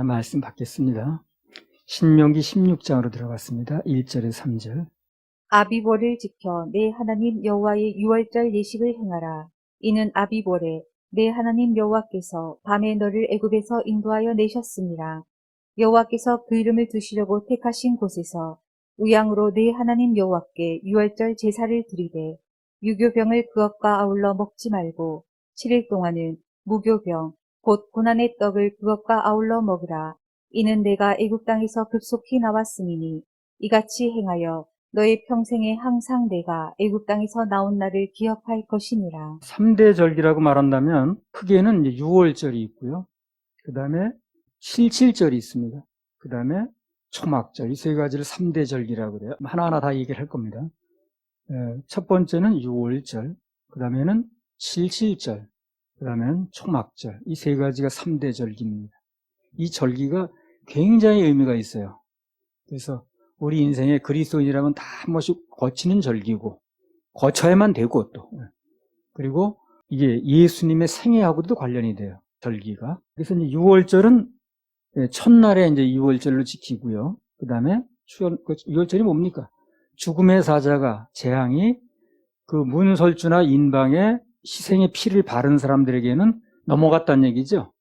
말씀 받겠습니다. 신명기 16장으로 들어갔습니다. 1절에서 3절. 아비볼을 지켜 내 하나님 여호와의 유월절 예식을 행하라. 이는 아비볼에 내 하나님 여호와께서 밤에 너를 애굽에서 인도하여 내셨습니다. 여호와께서 그 이름을 두시려고 택하신 곳에서 우양으로 내 하나님 여호와께 유월절 제사를 드리되 유교병을 그것과 아울러 먹지 말고 7일 동안은 무교병 곧 고난의 떡을 그것과 아울러 먹으라. 이는 내가 애굽 땅에서 급속히 나왔음이니 이같이 행하여 너의 평생에 항상 내가 애굽 땅에서 나온 날을 기억할 것이니라. 3대 절기라고 말한다면 크게는 이제 6월절이 있고요. 그 다음에 7.7절이 있습니다. 그 다음에 초막절, 이 세 가지를 3대 절기라고 그래요. 하나하나 다 얘기를 할 겁니다. 첫 번째는 6월절, 그 다음에는 7.7절, 그 다음에는 초막절, 이 세 가지가 3대 절기입니다. 이 절기가 굉장히 의미가 있어요. 그래서 우리 인생에 그리스도인이라면 다 한 번씩 거치는 절기고, 거쳐야만 되고 또. 그리고 이게 예수님의 생애하고도 관련이 돼요. 절기가. 그래서 이제 6월절은 첫날에 이제 6월절로 지키고요. 그 다음에 6월절이 뭡니까? 죽음의 사자가, 재앙이 그 문설주나 인방에 희생의 피를 바른 사람들에게는 넘어갔다는 얘기죠.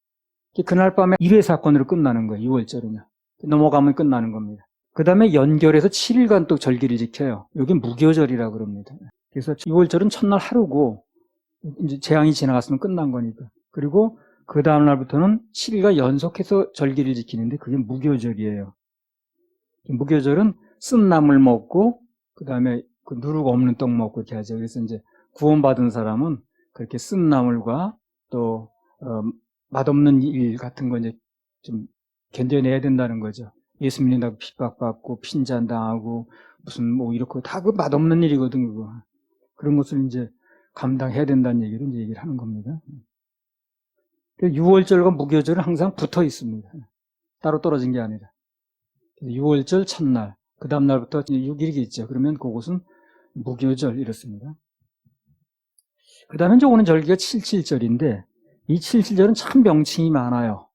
그날 밤에 1회 사건으로 끝나는 거예요. 6월절은요. 넘어가면 끝나는 겁니다. 그 다음에 연결해서 7일간 또 절기를 지켜요. 여기 무교절이라고 그럽니다. 그래서 6월절은 첫날 하루고, 이제 재앙이 지나갔으면 끝난 거니까. 그리고 그 다음날부터는 7일간 연속해서 절기를 지키는데 그게 무교절이에요. 무교절은 쓴 나물 먹고, 그 다음에 그 누룩 없는 떡 먹고 이렇게 하죠. 그래서 이제 구원받은 사람은 그렇게 쓴 나물과 또, 맛없는 일 같은 거 이제 좀 견뎌내야 된다는 거죠. 예수 믿는다고 핍박받고 핀잔당하고 무슨 뭐 이렇게 다 그 맛없는 일이거든, 그거. 그런 것을 이제 감당해야 된다는 얘기를 이제 얘기를 하는 겁니다. 6월절과 무교절은 항상 붙어 있습니다. 따로 떨어진 게 아니라. 6월절 첫날, 그 다음날부터 6일이 있죠. 그러면 그것은 무교절 이렇습니다. 그 다음에 이제 오는 절기가 7.7절인데, 이 7.7절은 참 명칭이 많아요.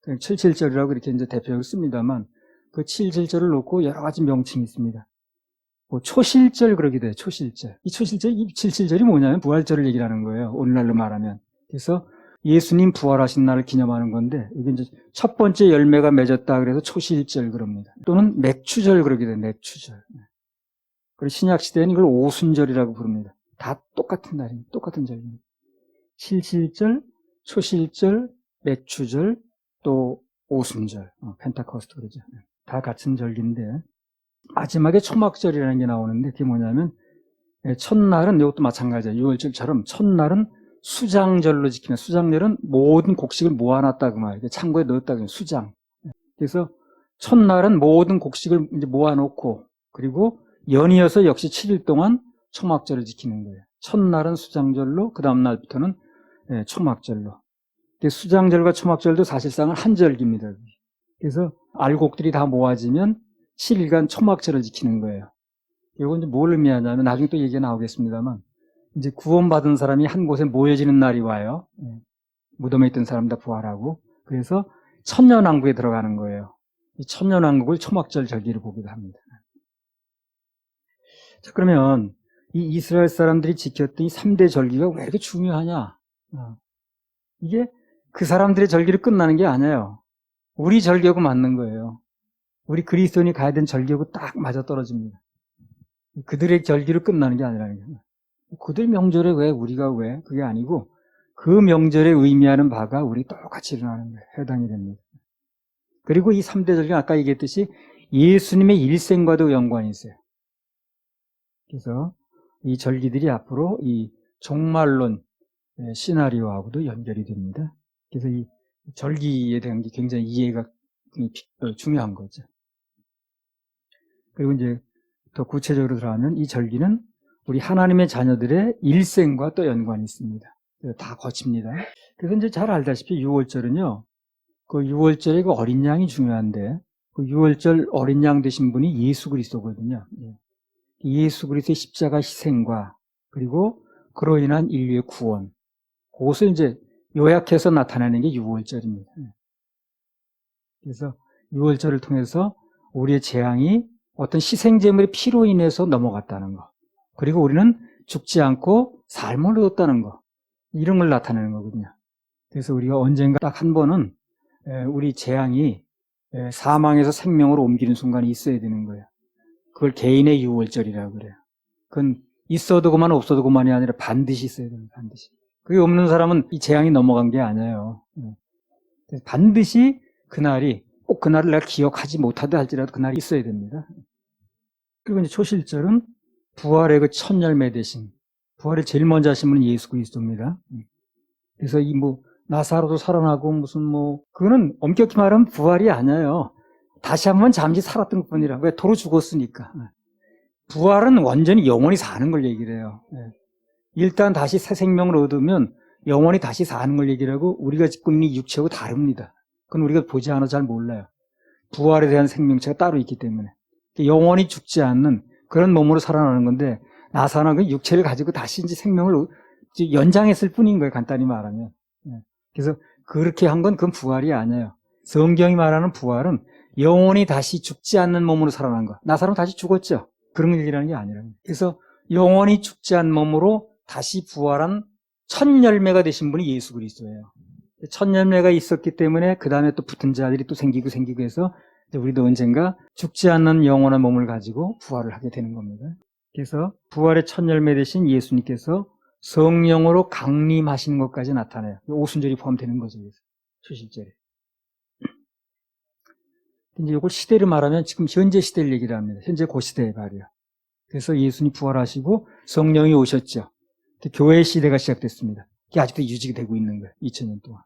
7.7절이라고 이렇게 이제 대표적으로 씁니다만, 그 7.7절을 놓고 여러 가지 명칭이 있습니다. 뭐 초실절 그러기도 해요. 초실절. 이 초실절, 이 7.7절이 뭐냐면 부활절을 얘기하는 거예요. 오늘날로 말하면. 그래서 예수님 부활하신 날을 기념하는 건데, 이게 이제 첫 번째 열매가 맺었다 그래서 초실절 그럽니다. 또는 맥추절 그러기도 해요. 맥추절. 그리고 신약 시대에는 이걸 오순절이라고 부릅니다. 다 똑같은 날입니다. 똑같은 절입니다. 7.7절, 초실절, 맥추절, 또 오순절, 펜타코스트 그러죠. 다 같은 절기인데, 마지막에 초막절이라는 게 나오는데 그게 뭐냐면 첫날은 이것도 마찬가지예요. 6월절처럼 첫날은 수장절로 지키면, 수장절은 모든 곡식을 모아놨다 그 말이에요. 창고에 넣었다 그 수장. 그래서 첫날은 모든 곡식을 이제 모아놓고, 그리고 연이어서 역시 7일 동안 초막절을 지키는 거예요. 첫날은 수장절로, 그 다음 날부터는 초막절로. 수장절과 초막절도 사실상은 한 절기입니다. 그래서 알곡들이 다 모아지면 7일간 초막절을 지키는 거예요. 이건 이제 뭘 의미하냐면, 나중에 또 얘기가 나오겠습니다만, 이제 구원받은 사람이 한 곳에 모여지는 날이 와요. 무덤에 있던 사람 다 부활하고, 그래서 천년왕국에 들어가는 거예요. 이 천년왕국을 초막절 절기로 보기도 합니다. 자, 그러면 이 이스라엘 사람들이 지켰던 이 3대 절기가 왜 이렇게 중요하냐? 이게 그 사람들의 절기로 끝나는 게 아니에요. 우리 절기하고 맞는 거예요. 우리 그리스도인이 가야 되는 절기하고 딱 맞아떨어집니다. 그들의 절기로 끝나는 게 아니라는 거예요. 그들 명절에 왜 우리가 왜 그게 아니고, 그 명절에 의미하는 바가 우리 똑같이 일어나는 거예요. 해당이 됩니다. 그리고 이 3대 절기는 아까 얘기했듯이 예수님의 일생과도 연관이 있어요. 그래서 이 절기들이 앞으로 이 종말론 시나리오하고도 연결이 됩니다. 그래서 이 절기에 대한 게 굉장히 이해가 중요한 거죠. 그리고 이제 더 구체적으로 들어가면 이 절기는 우리 하나님의 자녀들의 일생과 또 연관이 있습니다. 다 거칩니다. 그래서 이제 잘 알다시피 6월절은요, 그 6월절에 그 어린 양이 중요한데, 그 6월절 어린 양 되신 분이 예수 그리스도거든요. 예수 그리스도의 십자가 희생과, 그리고 그로 인한 인류의 구원, 그것을 이제 요약해서 나타내는 게 6월절입니다. 그래서 6월절을 통해서 우리의 재앙이 어떤 희생제물의 피로 인해서 넘어갔다는 거. 그리고 우리는 죽지 않고 삶을 얻었다는 거. 이런 걸 나타내는 거거든요. 그래서 우리가 언젠가 딱 한 번은 우리 재앙이 사망에서 생명으로 옮기는 순간이 있어야 되는 거예요. 그걸 개인의 6월절이라고 그래요. 그건 있어도 그만 없어도 그만이 아니라 반드시 있어야 됩니다. 반드시. 그게 없는 사람은 이 재앙이 넘어간 게 아니에요. 반드시 그날이 꼭 그날을 내가 기억하지 못하다 할지라도 그날이 있어야 됩니다. 그리고 이제 초실절은 부활의 그 첫 열매 대신 부활을 제일 먼저 하신 분은 예수 그리스도입니다. 그래서 이 나사로도 살아나고 그거는 엄격히 말하면 부활이 아니에요. 다시 한번 잠시 살았던 것 뿐이라. 왜? 도로 죽었으니까. 부활은 완전히 영원히 사는 걸 얘기를 해요. 일단 다시 새 생명을 얻으면 영원히 다시 사는 걸 얘기를 하고 우리가 짓고 있는 육체하고 다릅니다. 그건 우리가 보지 않아서 잘 몰라요. 부활에 대한 생명체가 따로 있기 때문에. 영원히 죽지 않는 그런 몸으로 살아나는 건데 나사는 그 육체를 가지고 다시 이제 생명을 연장했을 뿐인 거예요. 간단히 말하면. 그래서 그렇게 한 건 그건 부활이 아니에요. 성경이 말하는 부활은 영원히 다시 죽지 않는 몸으로 살아난 거. 나사로는 다시 죽었죠. 그런 얘기라는 게 아니라는 거예요. 그래서 영원히 죽지 않는 몸으로 다시 부활한 첫 열매가 되신 분이 예수 그리스도예요. 첫 열매가 있었기 때문에 그 다음에 또 붙은 자들이 또 생기고 해서 우리도 언젠가 죽지 않는 영원한 몸을 가지고 부활을 하게 되는 겁니다. 그래서 부활의 첫 열매 되신 예수님께서 성령으로 강림하시는 것까지 나타나요. 오순절이 포함되는 거죠. 초실절에. 이제 이걸 시대를 말하면 지금 현재 시대를 얘기를 합니다. 현재 그 시대의 말이에요. 그래서 예수님이 부활하시고 성령이 오셨죠. 교회의 시대가 시작됐습니다. 그게 아직도 유지가 되고 있는 거예요. 2000년 동안.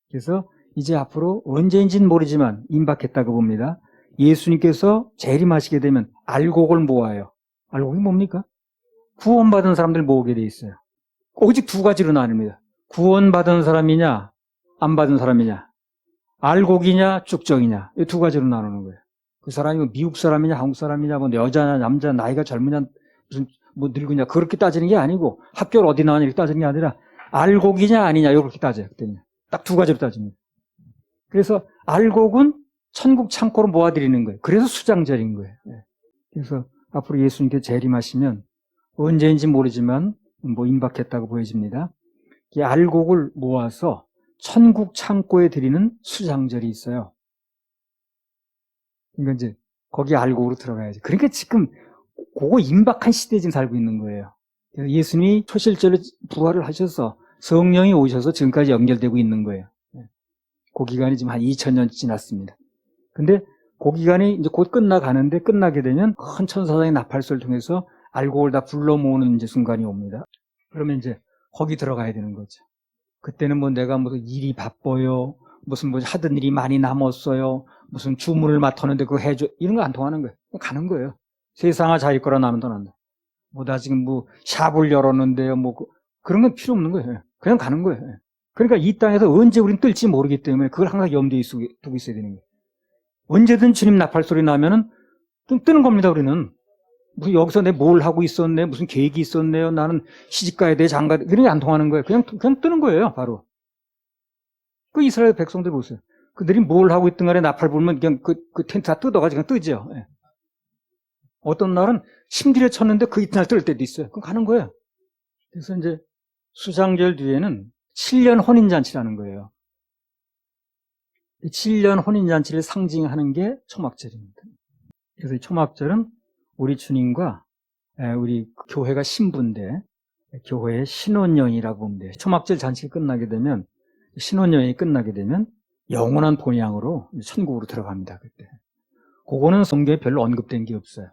그래서 이제 앞으로 언제인지는 모르지만 임박했다고 봅니다. 예수님께서 재림하시게 되면 알곡을 모아요. 알곡이 뭡니까? 구원받은 사람들 모으게 돼 있어요. 오직 두 가지로 나뉩니다. 구원받은 사람이냐 안 받은 사람이냐, 알곡이냐 쭉정이냐, 이 두 가지로 나누는 거예요. 그 사람이 미국 사람이냐 한국 사람이냐, 여자냐 남자, 나이가 젊으냐 무슨 늙으냐 그렇게 따지는 게 아니고, 학교를 어디 나왔냐 이렇게 따지는 게 아니라 알곡이냐 아니냐 이렇게 따져요. 그때는 딱 두 가지로 따집니다. 그래서 알곡은 천국 창고로 모아드리는 거예요. 그래서 수장절인 거예요. 그래서 앞으로 예수님께 재림하시면 언제인지 모르지만 임박했다고 보여집니다. 이 알곡을 모아서 천국 창고에 드리는 수장절이 있어요. 그러니까 이제 거기 알곡으로 들어가야지. 그러니까 지금 그거 임박한 시대에 지금 살고 있는 거예요. 예수님이 초실절에 부활을 하셔서 성령이 오셔서 지금까지 연결되고 있는 거예요. 그 기간이 지금 한 2000년 지났습니다. 근데 그 기간이 이제 곧 끝나가는데, 끝나게 되면 큰 천사장의 나팔소를 통해서 알곡을 다 불러 모으는 이제 순간이 옵니다. 그러면 이제 거기 들어가야 되는 거죠. 그때는 내가 무슨 일이 바빠요, 무슨 하던 일이 많이 남았어요, 무슨 주문을 맡았는데 그거 해줘, 이런 거 안 통하는 거예요. 가는 거예요. 세상아 자기 거라 나면 더 난다. 나 지금 샵을 열었는데요, 그런 건 필요 없는 거예요. 그냥 가는 거예요. 그러니까 이 땅에서 언제 우린 뜰지 모르기 때문에 그걸 항상 염두에 두고 있어야 되는 거예요. 언제든 주님 나팔 소리 나면은 좀 뜨는 겁니다, 우리는. 여기서 내 뭘 하고 있었네, 무슨 계획이 있었네요, 나는 시집가야 돼, 장가, 이런 게 안 통하는 거예요. 그냥 뜨는 거예요, 바로. 그 이스라엘 백성들 보세요. 그들이 뭘 하고 있든 간에 나팔 불면 그냥 그 텐트 다 뜯어가지고 그냥 뜨죠. 어떤 날은 심들에 쳤는데 그 이튿날 뜰 때도 있어요. 그럼 가는 거예요. 그래서 이제 수장절 뒤에는 7년 혼인잔치라는 거예요. 7년 혼인잔치를 상징하는 게 초막절입니다. 그래서 이 초막절은 우리 주님과 우리 교회가 신부인데 교회의 신혼여행이라고 보면 돼요. 초막절 잔치가 끝나게 되면, 신혼여행이 끝나게 되면 영원한 본향으로 천국으로 들어갑니다. 그때. 그거는 성경에 별로 언급된 게 없어요.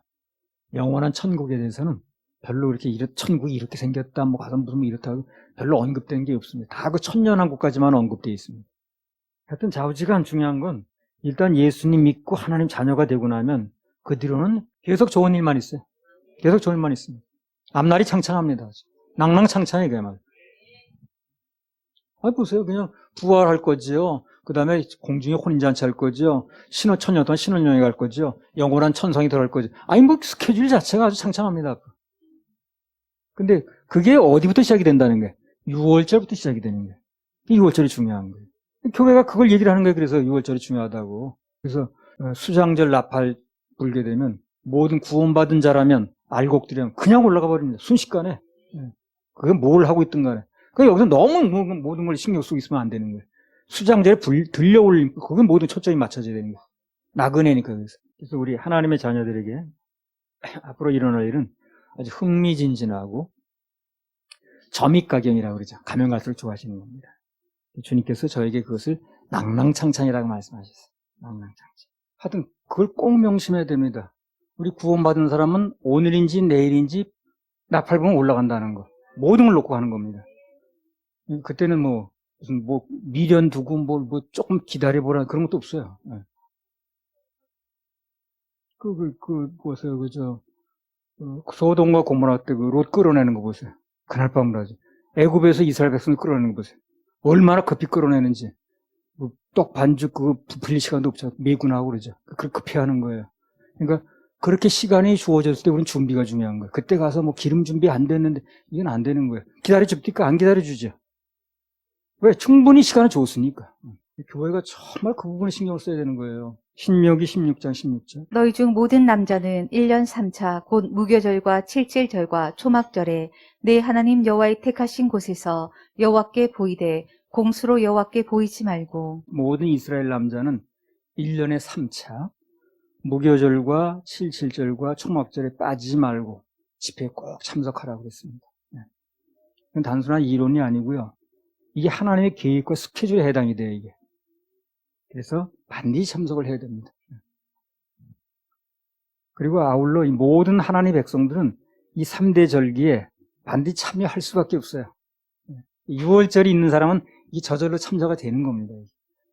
영원한 천국에 대해서는 별로 천국이 이렇게 생겼다, 가서 무슨 이렇다고 별로 언급된 게 없습니다. 다 그 천년왕국까지만 언급되어 있습니다. 하여튼 좌우지간 중요한 건 일단 예수님 믿고 하나님 자녀가 되고 나면 그 뒤로는 계속 좋은 일만 있어요. 계속 좋은 일만 있습니다. 앞날이 창창합니다. 낭낭창창해, 그야말로. 보세요. 그냥 부활할 거지요. 그 다음에 공중에 혼인잔치 할 거지요. 천년 동안 신혼여행 갈 거지요. 영원한 천성이 들어갈 거죠. 스케줄 자체가 아주 창창합니다. 근데 그게 어디부터 시작이 된다는 거예요? 6월절부터 시작이 되는 거예요. 6월절이 중요한 거예요. 교회가 그걸 얘기를 하는 거예요. 그래서 6월절이 중요하다고. 그래서 수장절 나팔 불게 되면 모든 구원받은 자라면 알곡들이면 그냥 올라가 버립니다. 순식간에. 그게 뭘 하고 있든 간에. 그 여기서 너무 모든 걸 신경 쓰고 있으면 안 되는 거예요. 수장절에 들려 올리면 그건 모든 초점이 맞춰져야 되는 거예요. 나그네니까. 그래서 우리 하나님의 자녀들에게 앞으로 일어날 일은 아주 흥미진진하고 점입가경이라고 그러죠. 가면 갈수록 좋아하시는 겁니다. 주님께서 저에게 그것을 낭낭창창이라고 말씀하셨어요. 낭낭창창. 하여튼 그걸 꼭 명심해야 됩니다. 우리 구원받은 사람은 오늘인지 내일인지 나팔 보면 올라간다는 거. 모든 걸 놓고 가는 겁니다. 그때는 무슨 미련 두고 조금 기다려보라 그런 것도 없어요. 보세요. 소돔과 고모라 때 그 롯 끌어내는 거 보세요. 그날 밤을 하죠. 애굽에서 이스라엘 백성을 끌어내는 거 보세요. 얼마나 급히 끌어내는지. 떡 반죽 그거 부풀릴 시간도 없죠. 매군하고 그러죠. 그걸 급히 하는 거예요. 그러니까 그렇게 시간이 주어졌을 때 우리는 준비가 중요한 거예요. 그때 가서 기름 준비 안 됐는데 이건 안 되는 거예요. 기다려줍니까? 안 기다려주죠. 왜? 충분히 시간을 줬으니까. 교회가 정말 그 부분에 신경을 써야 되는 거예요. 신명기 16장 16절. 너희 중 모든 남자는 1년 3차 곧 무교절과 칠칠절과 초막절에 내 하나님 여호와의 택하신 곳에서 여호와께 보이되 공수로 여호와께 보이지 말고 모든 이스라엘 남자는 1년에 3차 무교절과 칠칠절과 초막절에 빠지지 말고 집회에 꼭 참석하라고 그랬습니다. 그건 단순한 이론이 아니고요. 이게 하나님의 계획과 스케줄에 해당이 돼요, 이게. 그래서 반드시 참석을 해야 됩니다. 그리고 아울러 이 모든 하나님의 백성들은 이 3대 절기에 반드시 참여할 수밖에 없어요. 6월절이 있는 사람은 이 저절로 참여가 되는 겁니다.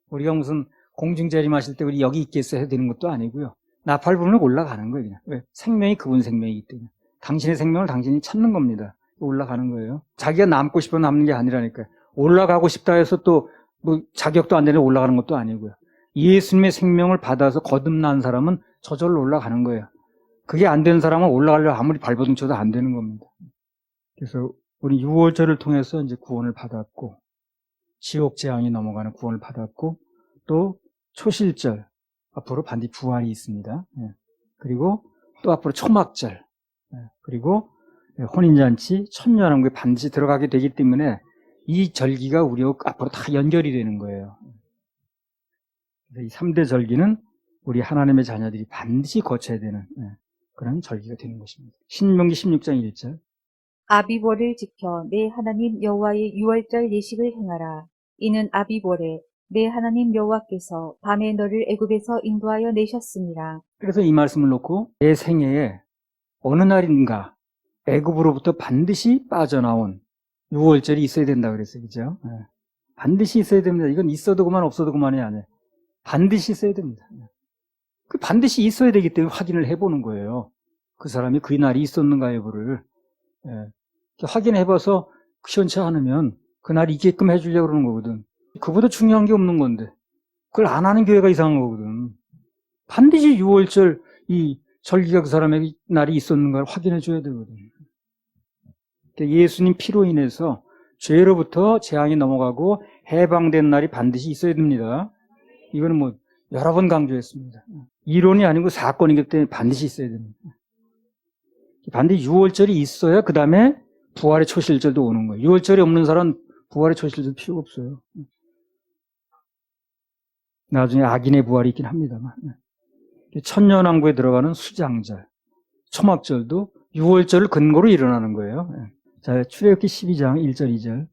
우리가 무슨 공중재림하실 때 우리 여기 있겠어요 해야 되는 것도 아니고요. 나팔 불면 올라가는 거예요. 그냥. 왜? 생명이 그분 생명이기 때문에. 당신의 생명을 당신이 찾는 겁니다. 올라가는 거예요. 자기가 남고 싶어 남는 게 아니라니까요. 올라가고 싶다 해서 또 자격도 안 되는 올라가는 것도 아니고요. 예수님의 생명을 받아서 거듭난 사람은 저절로 올라가는 거예요. 그게 안 되는 사람은 올라가려고 아무리 발버둥 쳐도 안 되는 겁니다. 그래서 우리 6월절을 통해서 이제 구원을 받았고, 지옥 재앙이 넘어가는 구원을 받았고, 또 초실절, 앞으로 반드시 부활이 있습니다. 그리고 또 앞으로 초막절, 그리고 혼인잔치, 천년왕국에 반드시 들어가게 되기 때문에 이 절기가 우리와 앞으로 다 연결이 되는 거예요. 이 3대 절기는 우리 하나님의 자녀들이 반드시 거쳐야 되는 그런 절기가 되는 것입니다. 신명기 16장 1절. 아비월을 지켜 내 하나님 여호와의 유월절 예식을 행하라. 이는 아비월에 내 하나님 여호와께서 밤에 너를 애굽에서 인도하여 내셨습니다. 그래서 이 말씀을 놓고 내 생애에 어느 날인가 애굽으로부터 반드시 빠져나온 6월절이 있어야 된다 그랬어요. 그죠? 반드시 있어야 됩니다. 이건 있어도 그만 없어도 그만이 아니에요. 반드시 있어야 됩니다. 그 반드시 있어야 되기 때문에 확인을 해보는 거예요. 그 사람이 그 날이 있었는가 여부를. 확인해봐서 시원치 않으면 그날 있게끔 해주려고 그러는 거거든. 그보다 중요한 게 없는 건데 그걸 안 하는 교회가 이상한 거거든. 반드시 6월절 이 절기가 그 사람에게 날이 있었는가를 확인해줘야 되거든. 예수님 피로 인해서 죄로부터 재앙이 넘어가고 해방된 날이 반드시 있어야 됩니다. 이거는 여러 번 강조했습니다. 이론이 아니고 사건이기 때문에 반드시 있어야 됩니다. 반드시 6월절이 있어야 그 다음에 부활의 초실절도 오는 거예요. 6월절이 없는 사람은 부활의 초실절 필요가 없어요. 나중에 악인의 부활이 있긴 합니다만. 천년왕국에 들어가는 수장절, 초막절도 6월절을 근거로 일어나는 거예요. 자, 출애굽기 12장 1절 2절.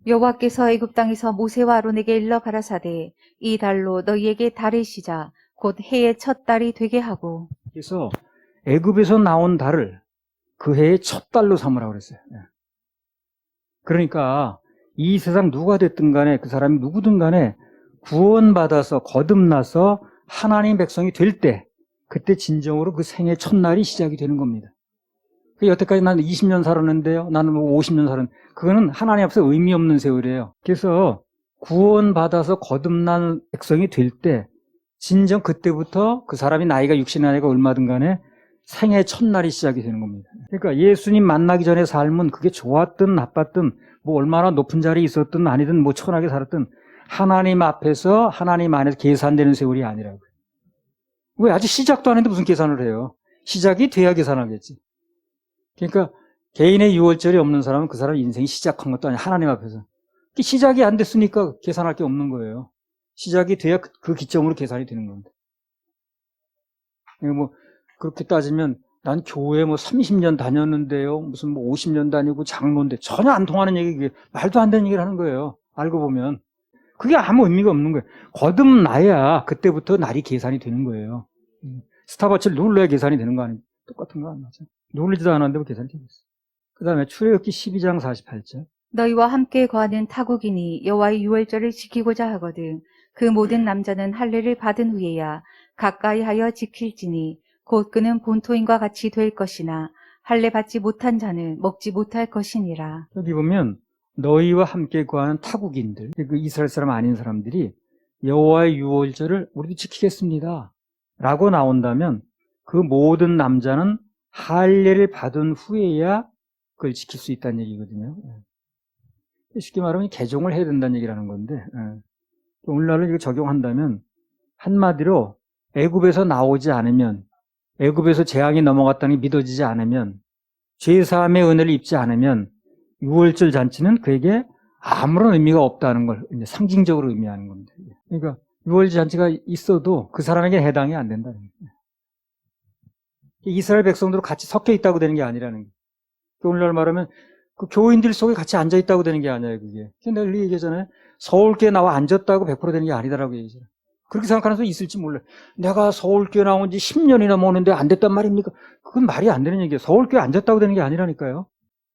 여호와께서 애굽 땅에서 모세와 아론에게 일러 가라사대 이 달로 너희에게 달의 시작 곧 해의 첫 달이 되게 하고. 그래서 애굽에서 나온 달을 그 해의 첫 달로 삼으라고 그랬어요. 그러니까 이 세상 누가 됐든 간에 그 사람이 누구든 간에 구원받아서 거듭나서 하나님 백성이 될 때 그때 진정으로 그 생의 첫날이 시작이 되는 겁니다. 여태까지 나는 20년 살았는데요. 나는 50년 살았는데 그거는 하나님 앞에서 의미 없는 세월이에요. 그래서 구원받아서 거듭난 백성이 될 때 진정 그때부터 그 사람이 나이가 60이 나이가 얼마든 간에 생의 첫날이 시작이 되는 겁니다. 그러니까 예수님 만나기 전의 삶은 그게 좋았든 나빴든 얼마나 높은 자리에 있었든 아니든 천하게 살았든 하나님 앞에서 하나님 안에서 계산되는 세월이 아니라고요. 왜? 아직 시작도 안 했는데 무슨 계산을 해요? 시작이 돼야 계산하겠지. 그러니까 개인의 유월절이 없는 사람은 그 사람 인생이 시작한 것도 아니야. 하나님 앞에서. 시작이 안 됐으니까 계산할 게 없는 거예요. 시작이 돼야 그 기점으로 계산이 되는 건데. 뭐 그렇게 따지면 난 교회 뭐 30년 다녔는데요. 무슨 뭐 50년 다니고 장로인데 전혀 안 통하는 얘기, 말도 안 되는 얘기를 하는 거예요. 알고 보면. 그게 아무 의미가 없는 거예요. 거듭나야 그때부터 날이 계산이 되는 거예요. 스탑워치를 눌러야 계산이 되는 거 아니에요? 똑같은 거 안 맞아요? 누르지도 않았는데 뭐 계산이 되겠어요. 그 다음에 출애굽기 12장 48절. 너희와 함께 거하는 타국인이 여호와의 유월절을 지키고자 하거든 그 모든 남자는 할례를 받은 후에야 가까이 하여 지킬지니 곧 그는 본토인과 같이 될 것이나 할례 받지 못한 자는 먹지 못할 것이니라. 여기 보면 너희와 함께 거하는 타국인들, 그 이스라엘 사람 아닌 사람들이 여호와의 유월절을 우리도 지키겠습니다 라고 나온다면 그 모든 남자는 할례를 받은 후에야 그걸 지킬 수 있다는 얘기거든요. 쉽게 말하면 개종을 해야 된다는 얘기라는 건데, 오늘날은 이거 적용한다면 한마디로 애굽에서 나오지 않으면, 애굽에서 재앙이 넘어갔다는 게 믿어지지 않으면, 죄사함의 은혜를 입지 않으면 유월절 잔치는 그에게 아무런 의미가 없다는 걸 이제 상징적으로 의미하는 겁니다. 그러니까 유월절 잔치가 있어도 그 사람에게 해당이 안 된다는 거예요. 이스라엘 백성들로 같이 섞여 있다고 되는 게 아니라는 거예요. 오늘날 말하면 그 교인들 속에 같이 앉아 있다고 되는 게 아니에요, 그게. 내가 늘 얘기하잖아요. 서울교회 나와 앉았다고 100% 되는 게 아니다라고 얘기하잖아요. 그렇게 생각하는 사람도 있을지 몰라요. 내가 서울교회 나온 지 10년이나 먹는데 안 됐단 말입니까? 그건 말이 안 되는 얘기예요. 서울교회 앉았다고 되는 게 아니라니까요.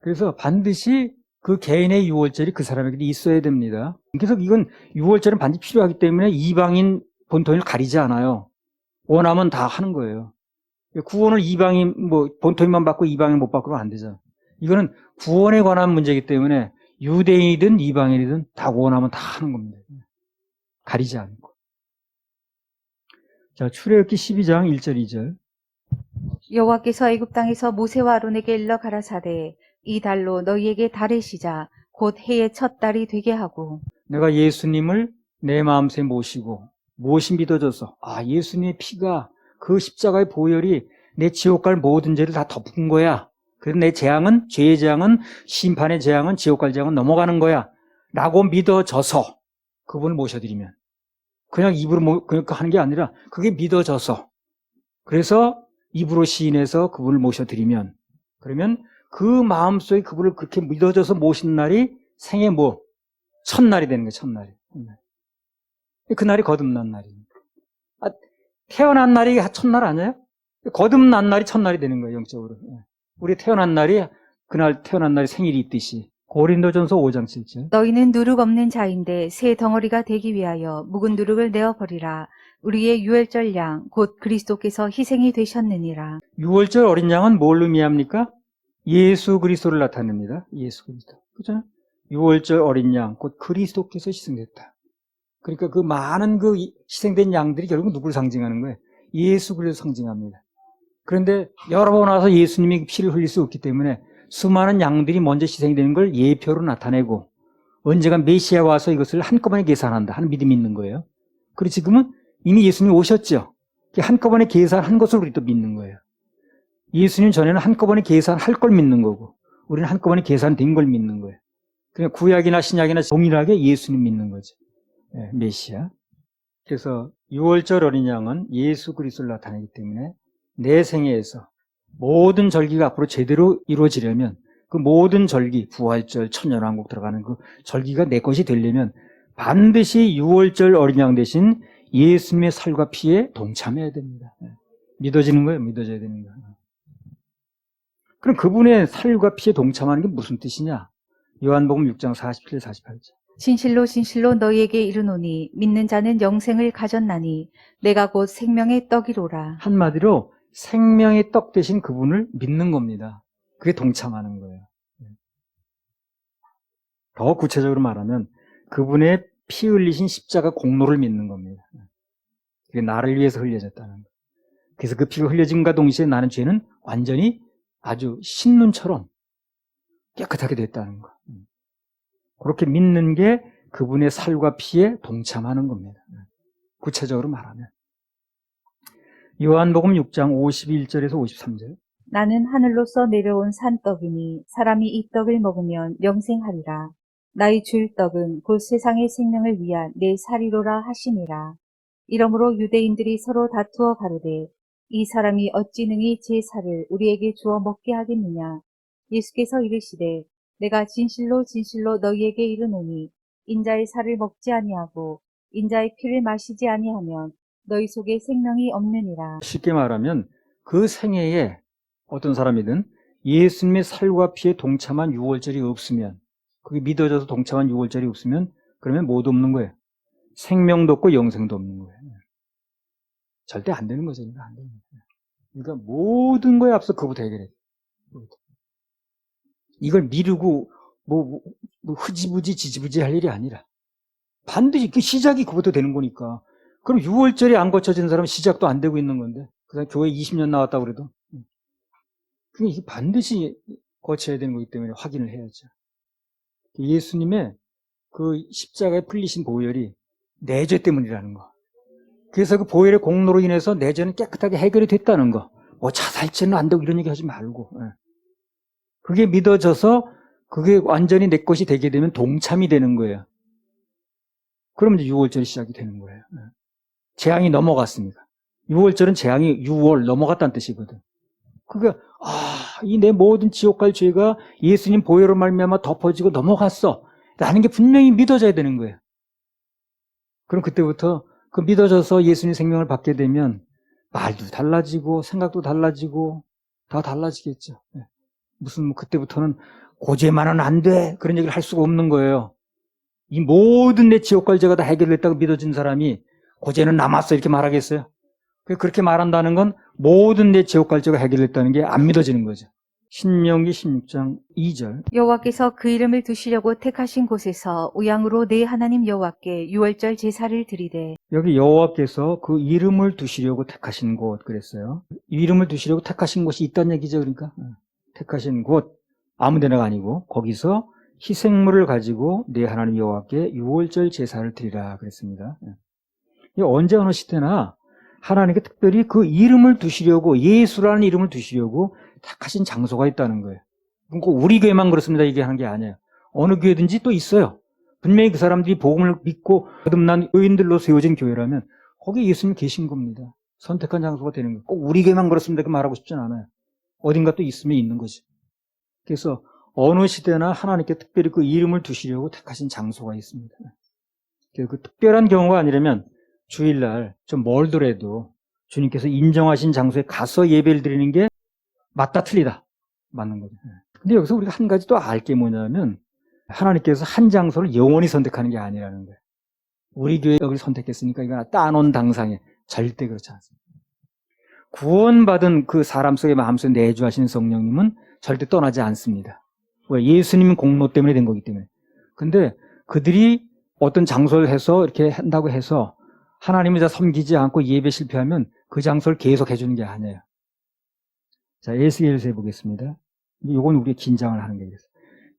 그래서 반드시 그 개인의 유월절이 그 사람에게 있어야 됩니다. 그래서 이건 유월절은 반드시 필요하기 때문에 이방인 본토인을 가리지 않아요. 원하면 다 하는 거예요. 구원을 이방인, 본토인만 받고 이방인 못 받고는 안 되잖아요. 이거는 구원에 관한 문제이기 때문에 유대인이든 이방인이든 다 원하면 다 하는 겁니다. 가리지 않고. 자, 출애굽기 12장 1절 2절. 여호와께서 애굽 땅에서 모세와 아론에게 일러 가라사대 이 달로 너희에게 달의 시작 곧 해의 첫 달이 되게 하고 내가 예수님을 내 마음속에 모시고 무엇이 믿어져서 예수님의 피가 그 십자가의 보혈이 내 지옥 갈 모든 죄를 다 덮은 거야. 그래서 내 재앙은, 죄의 재앙은, 심판의 재앙은, 지옥 갈 재앙은 넘어가는 거야 라고 믿어져서 그분을 모셔드리면, 그냥 입으로 하는 게 아니라 그게 믿어져서, 그래서 입으로 시인해서 그분을 모셔드리면, 그러면 그 마음속에 그분을 그렇게 믿어져서 모신 날이 생애 첫날이 되는 거예요. 첫날이. 그날이 거듭난 날입니다. 태어난 날이 첫날 아니에요? 거듭난 날이 첫날이 되는 거예요. 영적으로. 우리 태어난 날이, 그날 태어난 날이 생일이 있듯이. 고린도전서 5장 7절. 너희는 누룩 없는 자인데 새 덩어리가 되기 위하여 묵은 누룩을 내어버리라. 우리의 유월절 양 곧 그리스도께서 희생이 되셨느니라. 유월절 어린 양은 뭘 의미합니까? 예수 그리스도를 나타냅니다. 예수 그리스도. 그렇잖아요? 유월절 어린 양, 곧 그리스도께서 희생됐다. 그러니까 그 많은 그 희생된 양들이 결국 누구를 상징하는 거예요? 예수 그리스도를 상징합니다. 그런데 여러 번 와서 예수님이 피를 흘릴 수 없기 때문에 수많은 양들이 먼저 희생이 되는 걸 예표로 나타내고 언젠가 메시아 와서 이것을 한꺼번에 계산한다 하는 믿음이 있는 거예요. 그리고 지금은 이미 예수님이 오셨죠. 한꺼번에 계산한 것을 우리 또 믿는 거예요. 예수님 전에는 한꺼번에 계산할 걸 믿는 거고 우리는 한꺼번에 계산된 걸 믿는 거예요. 그냥 구약이나 신약이나 동일하게 예수님 믿는 거죠. 메시아. 그래서 유월절 어린 양은 예수 그리스도를 나타내기 때문에 내 생애에서 모든 절기가 앞으로 제대로 이루어지려면 그 모든 절기, 부활절, 천년왕국 들어가는 그 절기가 내 것이 되려면 반드시 유월절 어린 양 대신 예수님의 살과 피에 동참해야 됩니다. 믿어지는 거예요. 믿어져야 되는 거예요. 그럼 그분의 살과 피에 동참하는 게 무슨 뜻이냐? 요한복음 6장 47, 48절. 진실로 진실로 너희에게 이르노니 믿는 자는 영생을 가졌나니 내가 곧 생명의 떡이로라. 한마디로 생명의 떡 대신 그분을 믿는 겁니다. 그게 동참하는 거예요. 더 구체적으로 말하면 그분의 피 흘리신 십자가 공로를 믿는 겁니다. 그게 나를 위해서 흘려졌다는 거예요. 그래서 그 피가 흘려짐과 동시에 나는 죄는 완전히 아주 신눈처럼 깨끗하게 됐다는 거. 그렇게 믿는 게 그분의 살과 피에 동참하는 겁니다. 구체적으로 말하면. 요한복음 6장 51절에서 53절. 나는 하늘로서 내려온 산떡이니 사람이 이 떡을 먹으면 영생하리라. 나의 줄 떡은 곧 세상의 생명을 위한 내 살이로라 하시니라. 이러므로 유대인들이 서로 다투어 가로되 이 사람이 어찌 능히 제 살을 우리에게 주어 먹게 하겠느냐. 예수께서 이르시되 내가 진실로 진실로 너희에게 이르노니 인자의 살을 먹지 아니하고 인자의 피를 마시지 아니하면 너희 속에 생명이 없느니라. 쉽게 말하면 그 생애에 어떤 사람이든 예수님의 살과 피에 동참한 유월절이 없으면, 그게 믿어져서 동참한 유월절이 없으면 그러면 뭐도 없는 거예요. 생명도 없고 영생도 없는 거예요. 절대 안 되는 거죠. 안 되는 거예요. 그러니까 모든 거에 앞서 그부터 해결해야 돼요. 이걸 미루고 뭐 흐지부지 지지부지 할 일이 아니라 반드시 그 시작이 그부터 되는 거니까. 그럼 6월절이 안 거쳐진 사람은 시작도 안 되고 있는 건데, 그 사람 교회 20년 나왔다고 그래도 그게 반드시 거쳐야 되는 거기 때문에 확인을 해야죠. 예수님의 그 십자가에 풀리신 보혈이 내 죄 때문이라는 거. 그래서 그 보혈의 공로로 인해서 내 죄는 깨끗하게 해결이 됐다는 거. 뭐 자살죄는 안 되고 이런 얘기 하지 말고. 그게 믿어져서 그게 완전히 내 것이 되게 되면 동참이 되는 거예요. 그럼 이제 6월절이 시작이 되는 거예요. 재앙이 넘어갔습니다. 6월절은 재앙이 6월 넘어갔다는 뜻이거든. 그게 이 내 모든 지옥 갈 죄가 예수님 보혈로 말미암아 덮어지고 넘어갔어 라는 게 분명히 믿어져야 되는 거예요. 그럼 그때부터 그 믿어져서 예수님 생명을 받게 되면 말도 달라지고 생각도 달라지고 다 달라지겠죠. 무슨 그때부터는 고죄만은 안 돼 그런 얘기를 할 수가 없는 거예요. 이 모든 내 지옥 갈 죄가 다 해결됐다고 믿어진 사람이 고죄는 남았어 이렇게 말하겠어요? 그렇게 말한다는 건 모든 내 지옥 갈 죄가 해결됐다는 게 안 믿어지는 거죠. 신명기 16장 2절. 여호와께서 그 이름을 두시려고 택하신 곳에서 우양으로 내 하나님 여호와께 유월절 제사를 드리되. 여기 여호와께서 그 이름을 두시려고 택하신 곳 그랬어요. 이 이름을 두시려고 택하신 곳이 있다는 얘기죠. 그러니까 택하신 곳 아무 데나가 아니고 거기서 희생물을 가지고 내 하나님 여호와께 유월절 제사를 드리라 그랬습니다. 언제 어느 시대나 하나님께 특별히 그 이름을 두시려고, 예수라는 이름을 두시려고 택하신 장소가 있다는 거예요. 꼭 우리 교회만 그렇습니다 얘기하는 게 아니에요. 어느 교회든지 또 있어요. 분명히 그 사람들이 복음을 믿고 거듭난 의인들로 세워진 교회라면 거기 예수님 계신 겁니다. 선택한 장소가 되는 거예요. 꼭 우리 교회만 그렇습니다 이렇게 말하고 싶진 않아요. 어딘가 또 있으면 있는 거지. 그래서 어느 시대나 하나님께 특별히 그 이름을 두시려고 택하신 장소가 있습니다. 그 특별한 경우가 아니라면 주일날 좀 멀더라도 주님께서 인정하신 장소에 가서 예배를 드리는 게 맞다 틀리다 맞는 거죠. 근데 여기서 우리가 한 가지 또 알 게 뭐냐면 하나님께서 한 장소를 영원히 선택하는 게 아니라는 거예요. 우리 교회 여기를 선택했으니까 이거 따놓은 당상에 절대 그렇지 않습니다. 구원받은 그 사람 속의 마음속에 내주하시는 성령님은 절대 떠나지 않습니다. 왜? 예수님 공로 때문에 된 거기 때문에. 근데 그들이 어떤 장소를 해서 이렇게 한다고 해서 하나님을 다 섬기지 않고 예배 실패하면 그 장소를 계속 해주는 게 아니에요. 자, 에스겔서 해보겠습니다. 이건 우리의 긴장을 하는 거예요.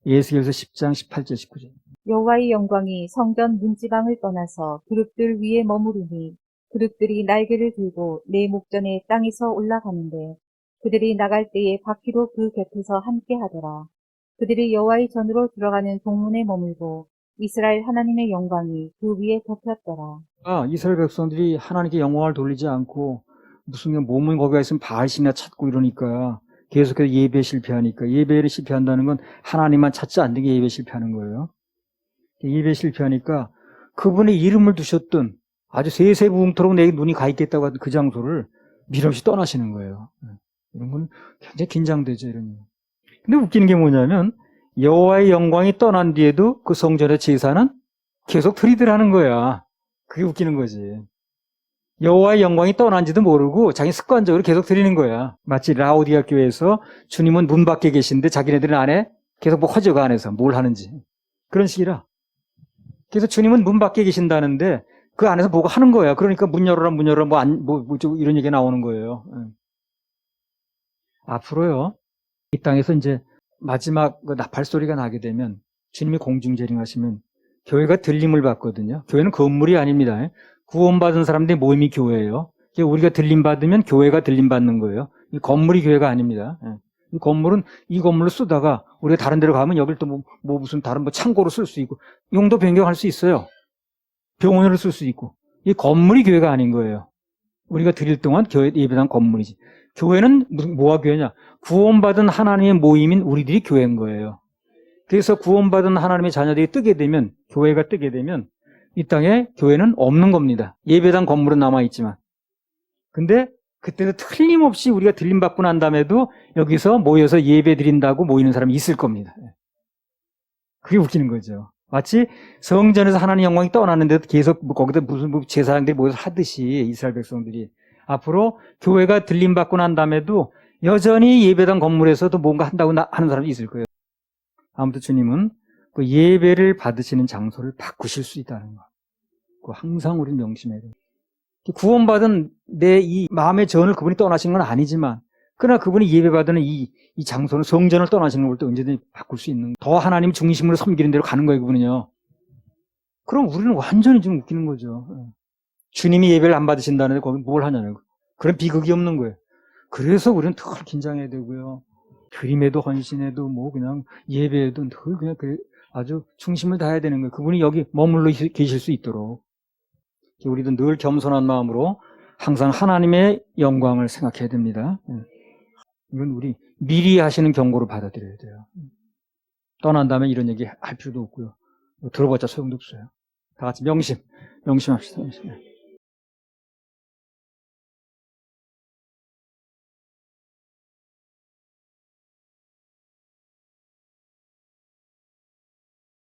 에스겔서 10장 18절 19절. 여호와의 영광이 성전 문지방을 떠나서 그룹들 위에 머무르니 그룹들이 날개를 들고 내 목전에 땅에서 올라가는데 그들이 나갈 때에 바퀴로 그 곁에서 함께 하더라. 그들이 여호와의 전으로 들어가는 동문에 머물고 이스라엘 하나님의 영광이 그 위에 덮였더라. 이스라엘 백성들이 하나님께 영광을 돌리지 않고 무슨 몸은 거기가 있으면 바알신이나 찾고 이러니까 계속해서 예배에 실패하니까, 예배를 실패한다는 건 하나님만 찾지 않는 게 예배 실패하는 거예요. 예배 실패하니까 그분의 이름을 두셨던 아주 세세부흥토록 내 눈이 가 있겠다고 하던 그 장소를 밀없이 떠나시는 거예요. 이런 건 굉장히 긴장되죠. 이런. 근데 웃기는 게 뭐냐면 여호와의 영광이 떠난 뒤에도 그 성전의 제사는 계속 드리더라는 거야. 그게 웃기는 거지. 여호와의 영광이 떠난지도 모르고 자기 습관적으로 계속 드리는 거야. 마치 라오디아 교회에서 주님은 문 밖에 계신데 자기네들은 안에 계속 뭐 허저가 안에서 뭘 하는지. 그런 식이라. 그래서 주님은 문 밖에 계신다는데 그 안에서 뭐가 하는 거야. 그러니까 문 열어라 이런 얘기가 나오는 거예요. 앞으로요. 이 땅에서 이제 마지막 그 나팔 소리가 나게 되면 주님이 공중재림하시면 교회가 들림을 받거든요. 교회는 건물이 아닙니다. 구원받은 사람들의 모임이 교회예요. 우리가 들림받으면 교회가 들림받는 거예요. 이 건물이 교회가 아닙니다. 이 건물은 이 건물로 쓰다가 우리가 다른 데로 가면 여길 또 무슨 다른 창고로 쓸 수 있고 용도 변경할 수 있어요. 병원으로 쓸 수 있고. 이 건물이 교회가 아닌 거예요. 우리가 드릴 동안 교회 예배당 건물이지. 교회는 뭐가 교회냐? 구원받은 하나님의 모임인 우리들이 교회인 거예요. 그래서 구원받은 하나님의 자녀들이 뜨게 되면, 교회가 뜨게 되면 이 땅에 교회는 없는 겁니다. 예배당 건물은 남아있지만. 근데 그때도 틀림없이 우리가 들림받고 난 다음에도 여기서 모여서 예배 드린다고 모이는 사람이 있을 겁니다. 그게 웃기는 거죠. 마치 성전에서 하나님 영광이 떠나는데도 계속 거기다 무슨 제사장들이 모여서 하듯이 이스라엘 백성들이 앞으로 교회가 들림받고 난 다음에도 여전히 예배당 건물에서도 뭔가 한다고 하는 사람이 있을 거예요. 아무튼 주님은 그 예배를 받으시는 장소를 바꾸실 수 있다는 거. 그 항상 우리 명심해야 돼요. 구원받은 내 이 마음의 전을 그분이 떠나신 건 아니지만, 그러나 그분이 예배받는 이 장소는 성전을 떠나시는 걸 또 언제든지 바꿀 수 있는, 더 하나님 중심으로 섬기는 대로 가는 거예요, 그분은요. 그럼 우리는 완전히 좀 웃기는 거죠. 주님이 예배를 안 받으신다는데 거기 뭘 하냐는 거. 그런 비극이 없는 거예요. 그래서 우리는 더 긴장해야 되고요. 드림에도 헌신해도 뭐 그냥 예배에도 늘 그냥 아주 중심을 다해야 되는 거예요. 그분이 여기 머물러 계실 수 있도록. 우리도 늘 겸손한 마음으로 항상 하나님의 영광을 생각해야 됩니다. 이건 우리 미리 하시는 경고를 받아들여야 돼요. 떠난 다음에 이런 얘기 할 필요도 없고요. 들어봤자 소용도 없어요. 다 같이 명심합시다.